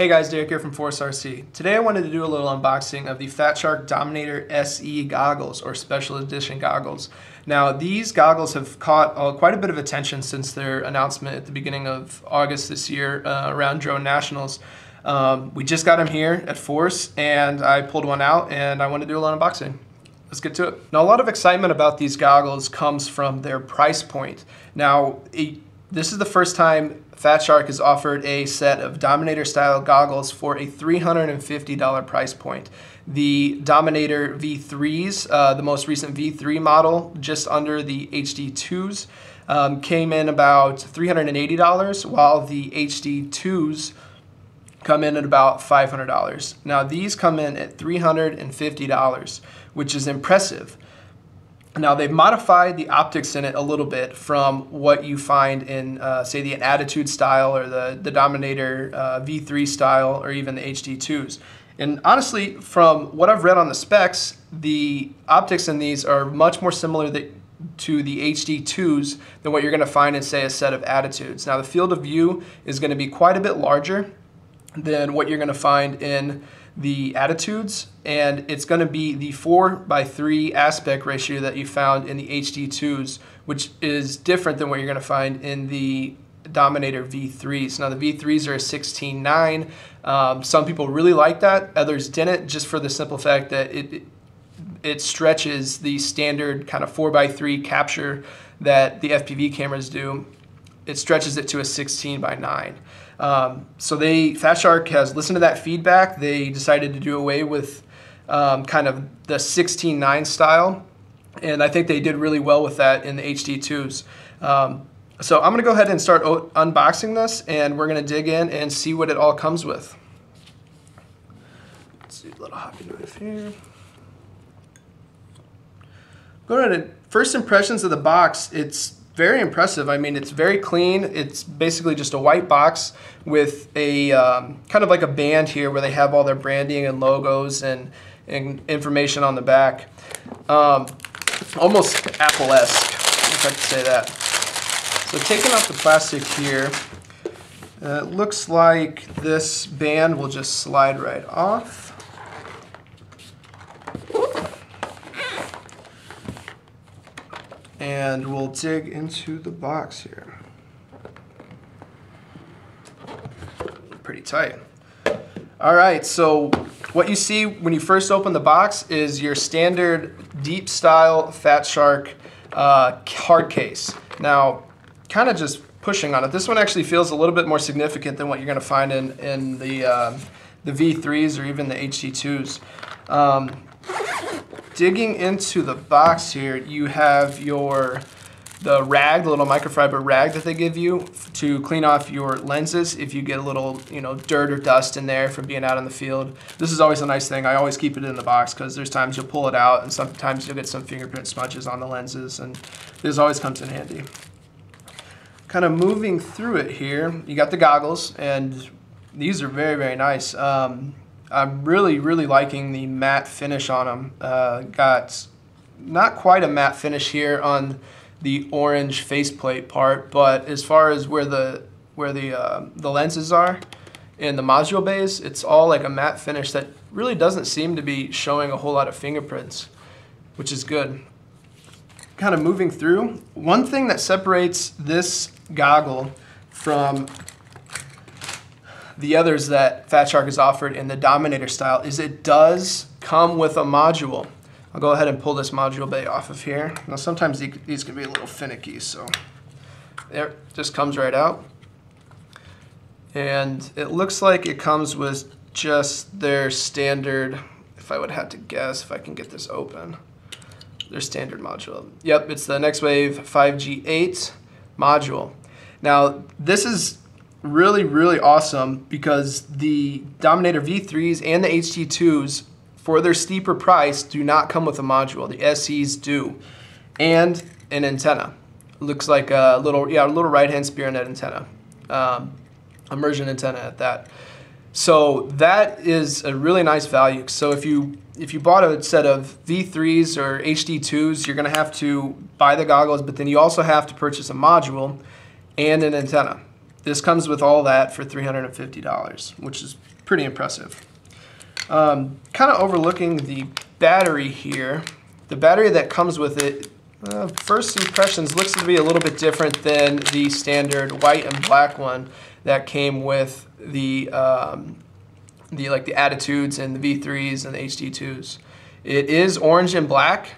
Hey guys, Derek here from Force RC. Today I wanted to do a little unboxing of the Fat Shark Dominator SE goggles, or special edition goggles. Now these goggles have caught quite a bit of attention since their announcement at the beginning of August this year around Drone Nationals. We just got them here at Force and I pulled one out and I want to do a little unboxing. Let's get to it. Now a lot of excitement about these goggles comes from their price point. Now this is the first time Fat Shark has offered a set of Dominator style goggles for a $350 price point. The Dominator V3s, the most recent V3 model, just under the HD2s, came in about $380, while the HD2s come in at about $500. Now these come in at $350, which is impressive. Now they've modified the optics in it a little bit from what you find in, say, the Attitude style or the Dominator V3 style or even the HD2s. And honestly, from what I've read on the specs, the optics in these are much more similar to the HD2s than what you're going to find in, say, a set of Attitudes. Now the field of view is going to be quite a bit larger than what you're going to find in the Attitudes, and it's going to be the 4:3 aspect ratio that you found in the HD2s, which is different than what you're going to find in the Dominator V3s. Now the V3s are a 16:9. Some people really like that, others didn't, just for the simple fact that it stretches the standard kind of 4:3 capture that the FPV cameras do. It stretches it to a 16:9. So Fat Shark has listened to that feedback. They decided to do away with kind of the 16:9 style, and I think they did really well with that in the HD2s. So I'm going to go ahead and start unboxing this, and we're going to dig in and see what it all comes with. Let's do a little hoppy knife here. Go ahead and first impressions of the box. It's very impressive. I mean, it's very clean. It's basically just a white box with a kind of like a band here where they have all their branding and logos and information on the back. Almost Apple-esque, if I could say that. So taking off the plastic here, it looks like this band will just slide right off. And we'll dig into the box here. Pretty tight. All right, so what you see when you first open the box is your standard deep style Fat Shark hard case. Now, kind of just pushing on it. This one actually feels a little bit more significant than what you're going to find in the V3s or even the HD2s. Digging into the box here, you have the rag, the little microfiber rag that they give you to clean off your lenses if you get a little, dirt or dust in there from being out in the field. This is always a nice thing. I always keep it in the box because there's times you'll pull it out and sometimes you'll get some fingerprint smudges on the lenses, and this always comes in handy. Kind of moving through it here, you got the goggles, and these are very, very nice. I'm really, really liking the matte finish on them. Got not quite a matte finish here on the orange faceplate part, but as far as where the lenses are in the module bays, it's all like a matte finish that really doesn't seem to be showing a whole lot of fingerprints, which is good. Kind of moving through, one thing that separates this goggle from the others that Fat Shark has offered in the Dominator style is it does come with a module. I'll go ahead and pull this module bay off of here. Now sometimes these can be a little finicky, so there, it just comes right out. And it looks like it comes with just their standard, if I would have to guess, if I can get this open, their standard module. Yep, it's the NextWave 5G8 module. Now this is really, really awesome because the Dominator V3s and the HD2s, for their steeper price, do not come with a module. The SEs do, and an antenna. Looks like a little right-hand spear net antenna, immersion antenna at that. So that is a really nice value. So if you bought a set of V3s or HD2s, you're going to have to buy the goggles, but then you also have to purchase a module and an antenna. this comes with all that for $350, which is pretty impressive. Kind of overlooking the battery here. The battery that comes with it, first impressions, looks to be a little bit different than the standard white and black one that came with the Attitudes and the V3s and the HD2s. It is orange and black,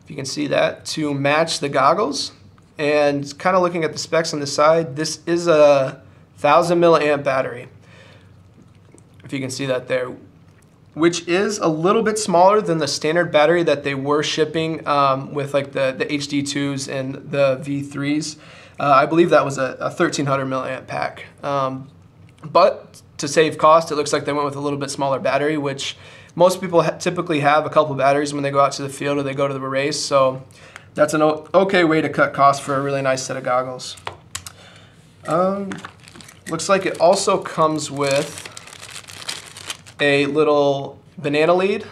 if you can see that, to match the goggles. And kind of looking at the specs on the side, this is a 1000 milliamp battery, if you can see that there, which is a little bit smaller than the standard battery that they were shipping with like the HD2s and the V3s. I believe that was a 1300 milliamp pack. But to save cost, it looks like they went with a little bit smaller battery, which most people typically have a couple batteries when they go out to the field or they go to the race. So that's an okay way to cut costs for a really nice set of goggles. Looks like it also comes with a little banana lead,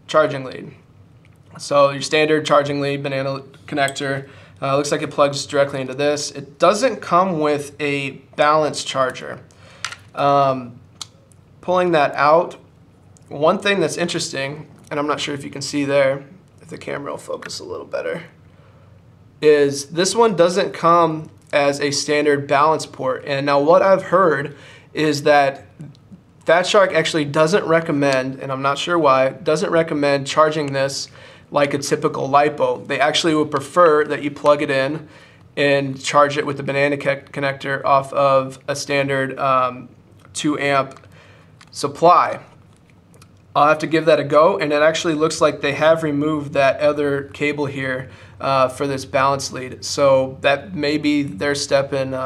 charging lead. So your standard charging lead, banana connector. Looks like it plugs directly into this. It doesn't come with a balance charger. Pulling that out, one thing that's interesting, and I'm not sure if you can see there, if the camera will focus a little better, is this one doesn't come as a standard balance port. And now what I've heard is that Fat Shark actually doesn't recommend, and I'm not sure why, doesn't recommend charging this like a typical LiPo. They actually would prefer that you plug it in and charge it with the banana connector off of a standard 2 amp supply. I'll have to give that a go, and it actually looks like they have removed that other cable here for this balance lead. So that may be their step in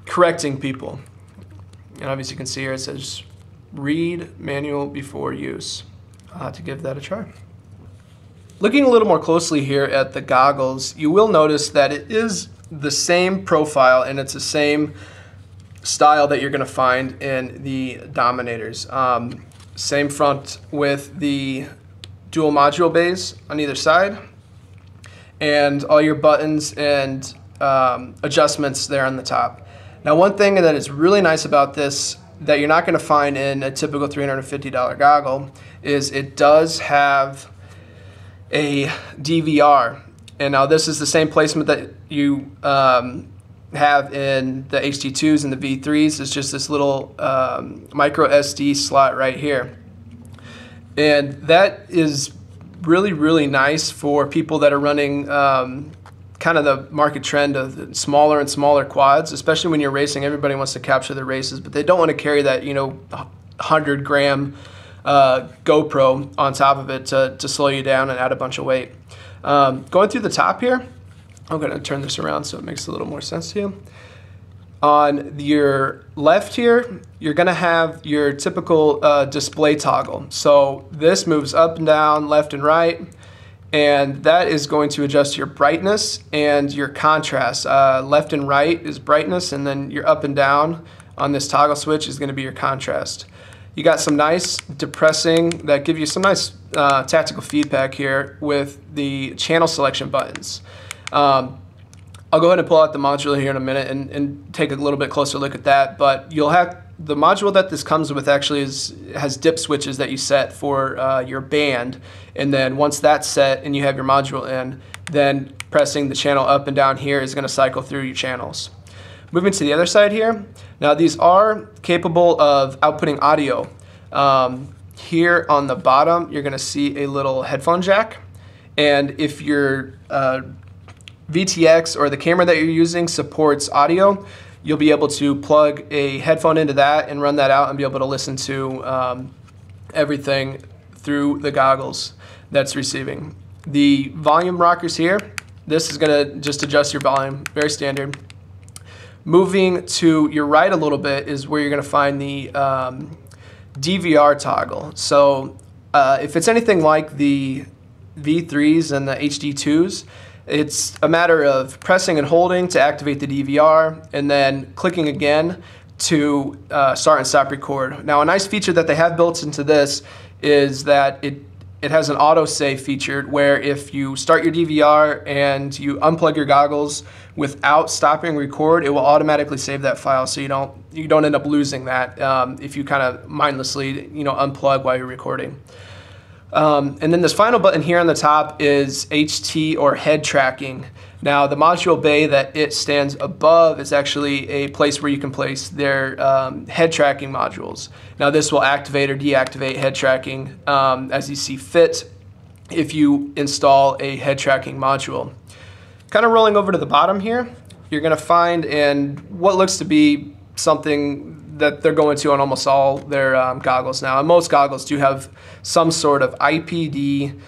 correcting people. And obviously you can see here it says read manual before use. I'll have to give that a try. Looking a little more closely here at the goggles, you will notice that it is the same profile and it's the same style that you're going to find in the Dominators. Same front with the dual module bays on either side, and all your buttons and adjustments there on the top. Now, one thing that is really nice about this that you're not going to find in a typical $350 goggle is it does have a DVR. And now this is the same placement that you have in the HD2s and the V3s. It's just this little micro SD slot right here. And that is really, really nice for people that are running kind of the market trend of smaller and smaller quads, especially when you're racing. Everybody wants to capture the races, but they don't want to carry that, 100-gram GoPro on top of it to slow you down and add a bunch of weight. Going through the top here, I'm going to turn this around so it makes a little more sense to you. On your left here, you're going to have your typical display toggle. So this moves up and down, left and right, and that is going to adjust your brightness and your contrast. Left and right is brightness, and then your up and down on this toggle switch is going to be your contrast. You got some nice depressing that give you some nice tactical feedback here with the channel selection buttons. I'll go ahead and pull out the module here in a minute and take a little bit closer look at that, but you'll have the module that this comes with actually has dip switches that you set for your band, and then once that's set and you have your module in, then pressing the channel up and down here is going to cycle through your channels. Moving to the other side here, now these are capable of outputting audio. Here on the bottom you're going to see a little headphone jack, and if your VTX or the camera that you're using supports audio, you'll be able to plug a headphone into that and run that out and be able to listen to everything through the goggles that's receiving. The volume rockers here, this is going to just adjust your volume, very standard. Moving to your right a little bit is where you're going to find the DVR toggle. So if it's anything like the V3s and the HD2s, it's a matter of pressing and holding to activate the DVR and then clicking again to start and stop record. Now, a nice feature that they have built into this is that it has an autosave feature where if you start your DVR and you unplug your goggles without stopping record, it will automatically save that file, so you don't end up losing that if you kind of mindlessly unplug while you're recording. And then this final button here on the top is HT or head tracking. Now the module bay that it stands above is actually a place where you can place their head tracking modules. Now this will activate or deactivate head tracking as you see fit if you install a head tracking module. Kind of rolling over to the bottom here, you're going to find and what looks to be something that they're going to on almost all their goggles now. And most goggles do have some sort of IPD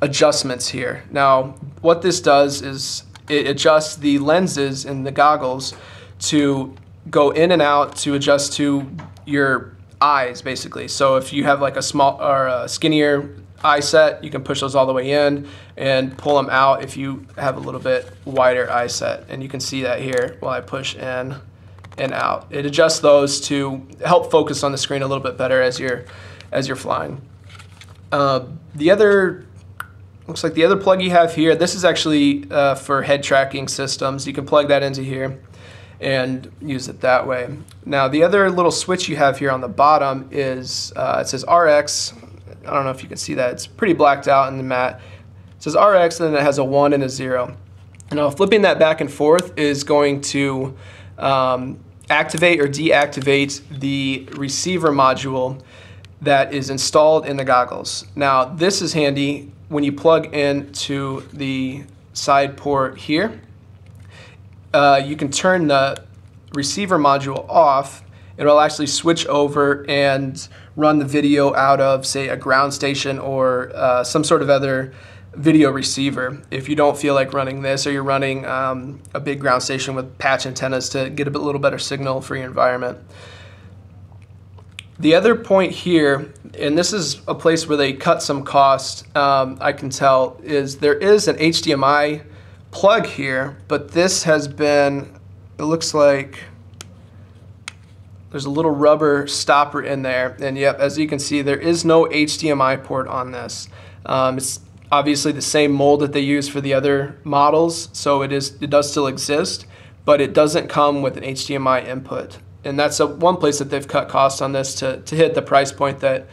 adjustments here. Now, what this does is it adjusts the lenses in the goggles to go in and out to adjust to your eyes, basically. So if you have like a small or a skinnier eye set, you can push those all the way in and pull them out if you have a little bit wider eye set. And you can see that here while I push in and out. It adjusts those to help focus on the screen a little bit better as you're flying. Looks like the other plug you have here, this is actually for head tracking systems. You can plug that into here and use it that way. Now the other little switch you have here on the bottom is, it says RX. I don't know if you can see that. It's pretty blacked out in the mat. It says RX and then it has a 1 and a 0. Now flipping that back and forth is going to activate or deactivate the receiver module that is installed in the goggles. Now this is handy when you plug into the side port here. You can turn the receiver module off. It'll actually switch over and run the video out of, say, a ground station or some sort of other video receiver if you don't feel like running this, or you're running a big ground station with patch antennas to get a little better signal for your environment. The other point here, and this is a place where they cut some cost, I can tell, is there is an HDMI plug here, but this has been, it looks like there's a little rubber stopper in there, and yep, as you can see, there is no HDMI port on this. It's obviously the same mold that they use for the other models, so it does still exist, but it doesn't come with an HDMI input. And that's one place that they've cut costs on this to hit the price point that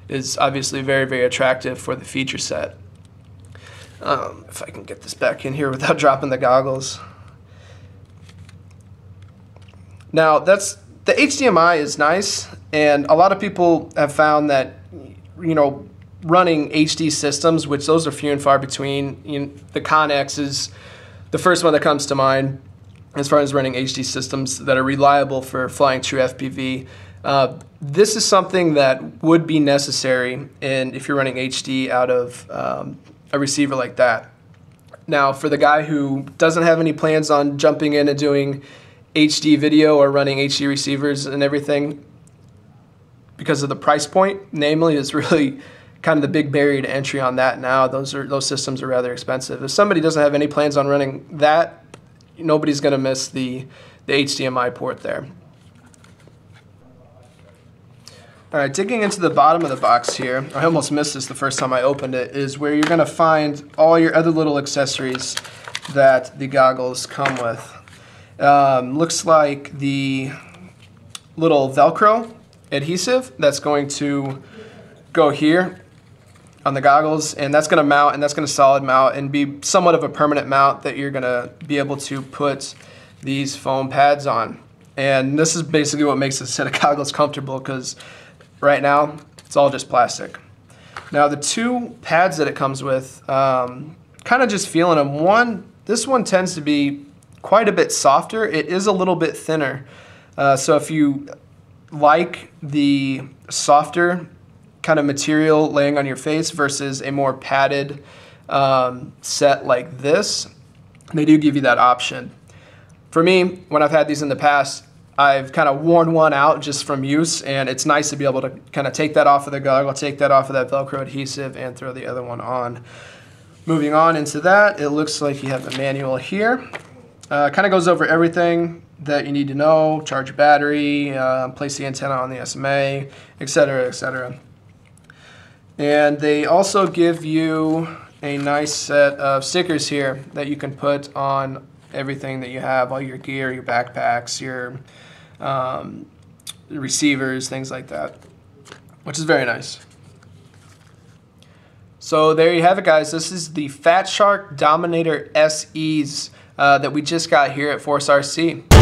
is obviously very, very attractive for the feature set. If I can get this back in here without dropping the goggles. Now the HDMI is nice, and a lot of people have found that, running HD systems, which those are few and far between, the Connex is the first one that comes to mind as far as running HD systems that are reliable for flying true FPV. This is something that would be necessary if you're running HD out of a receiver like that. Now, for the guy who doesn't have any plans on jumping in and doing HD video or running HD receivers and everything, because of the price point, namely, is really kind of the big barrier to entry on that now. Those systems are rather expensive. If somebody doesn't have any plans on running that, nobody's going to miss the HDMI port there. All right, digging into the bottom of the box here, I almost missed this the first time I opened it, is where you're going to find all your other little accessories that the goggles come with. Looks like the little Velcro adhesive that's going to go here on the goggles, and that's going to mount, and that's going to solid mount and be somewhat of a permanent mount that you're going to be able to put these foam pads on. And this is basically what makes this set of goggles comfortable, because right now it's all just plastic. Now the two pads that it comes with, kind of just feeling them. This one tends to be quite a bit softer. It is a little bit thinner. So if you like the softer kind of material laying on your face versus a more padded set like this, they do give you that option. For me, when I've had these in the past, I've kind of worn one out just from use, and it's nice to be able to kind of take that off of the goggle, take that off of that Velcro adhesive, and throw the other one on. Moving on into that, it looks like you have the manual here. Kind of goes over everything that you need to know: charge your battery, place the antenna on the SMA, etc., etc. And they also give you a nice set of stickers here that you can put on everything that you have, all your gear, your backpacks, your receivers, things like that, which is very nice. So there you have it, guys. This is the Fat Shark Dominator SEs that we just got here at Force RC.